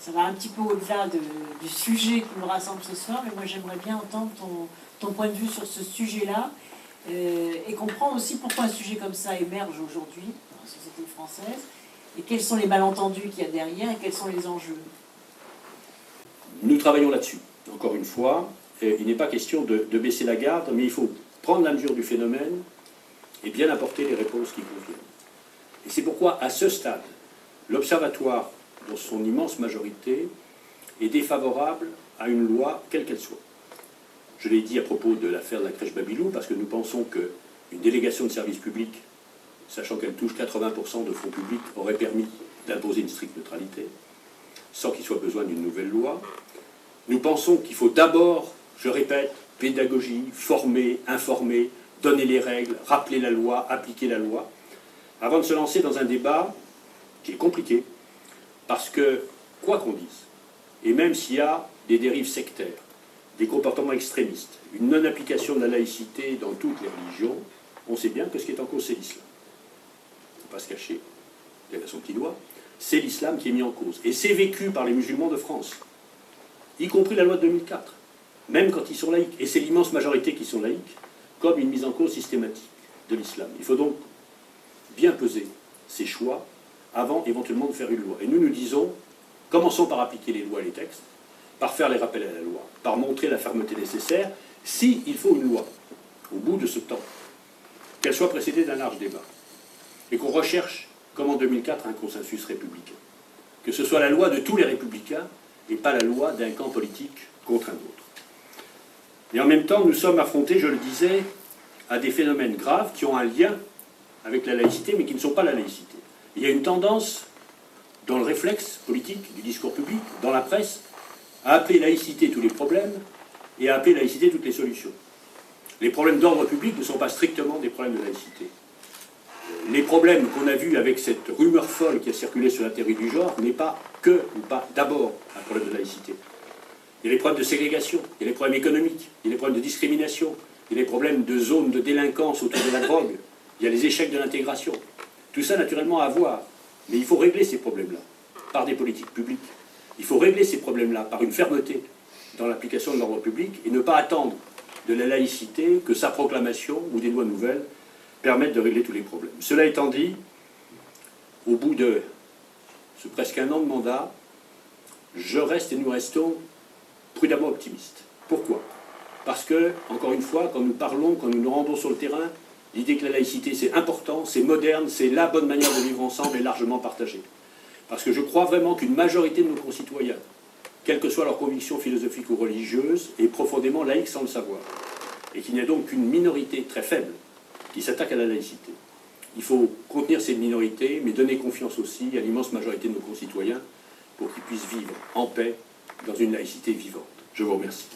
ça va un petit peu au-delà du sujet qui nous rassemble ce soir, mais moi j'aimerais bien entendre ton point de vue sur ce sujet-là et comprendre aussi pourquoi un sujet comme ça émerge aujourd'hui dans la société française et quels sont les malentendus qu'il y a derrière et quels sont les enjeux. Nous travaillons là-dessus. Encore une fois, il n'est pas question de baisser la garde, mais il faut prendre la mesure du phénomène et bien apporter les réponses qui conviennent. Et c'est pourquoi, à ce stade, l'Observatoire, dans son immense majorité, est défavorable à une loi, quelle qu'elle soit. Je l'ai dit à propos de l'affaire de la crèche Babylou, parce que nous pensons qu'une délégation de service public, sachant qu'elle touche 80% de fonds publics, aurait permis d'imposer une stricte neutralité, sans qu'il soit besoin d'une nouvelle loi. Nous pensons qu'il faut d'abord, je répète, pédagogie, former, informer, donner les règles, rappeler la loi, appliquer la loi, avant de se lancer dans un débat qui est compliqué, parce que, quoi qu'on dise, et même s'il y a des dérives sectaires, des comportements extrémistes, une non-application de la laïcité dans toutes les religions, on sait bien que ce qui est en cause, c'est l'islam. Il ne faut pas se cacher, il y a son petit doigt, c'est l'islam qui est mis en cause. Et c'est vécu par les musulmans de France, y compris la loi de 2004, même quand ils sont laïcs, et c'est l'immense majorité qui sont laïcs, comme une mise en cause systématique de l'islam. Il faut donc bien peser ses choix avant éventuellement de faire une loi. Et nous disons, commençons par appliquer les lois et les textes, par faire les rappels à la loi, par montrer la fermeté nécessaire, s'il faut une loi, au bout de ce temps, qu'elle soit précédée d'un large débat, et qu'on recherche, comme en 2004, un consensus républicain. Que ce soit la loi de tous les républicains, et pas la loi d'un camp politique contre un autre. Et en même temps, nous sommes affrontés, je le disais, à des phénomènes graves qui ont un lien avec la laïcité, mais qui ne sont pas la laïcité. Il y a une tendance, dans le réflexe politique, du discours public, dans la presse, à appeler laïcité tous les problèmes et à appeler laïcité toutes les solutions. Les problèmes d'ordre public ne sont pas strictement des problèmes de laïcité. Les problèmes qu'on a vus avec cette rumeur folle qui a circulé sur la théorie du genre n'est pas que, ou pas d'abord, un problème de laïcité. Il y a les problèmes de ségrégation, il y a les problèmes économiques, il y a les problèmes de discrimination, il y a les problèmes de zones de délinquance autour de la drogue, il y a les échecs de l'intégration. Tout ça, naturellement, à voir. Mais il faut régler ces problèmes-là par des politiques publiques. Il faut régler ces problèmes-là par une fermeté dans l'application de l'ordre public et ne pas attendre de la laïcité que sa proclamation ou des lois nouvelles permettent de régler tous les problèmes. Cela étant dit, au bout de ce presque un an de mandat, je reste et nous restons prudemment optimistes. Pourquoi? Parce que, encore une fois, quand nous parlons, quand nous nous rendons sur le terrain, l'idée que la laïcité c'est important, c'est moderne, c'est la bonne manière de vivre ensemble est largement partagée. Parce que je crois vraiment qu'une majorité de nos concitoyens, quelles que soient leurs convictions philosophiques ou religieuses, est profondément laïque sans le savoir. Et qu'il n'y a donc qu'une minorité très faible qui s'attaque à la laïcité. Il faut contenir cette minorité, mais donner confiance aussi à l'immense majorité de nos concitoyens pour qu'ils puissent vivre en paix dans une laïcité vivante. Je vous remercie.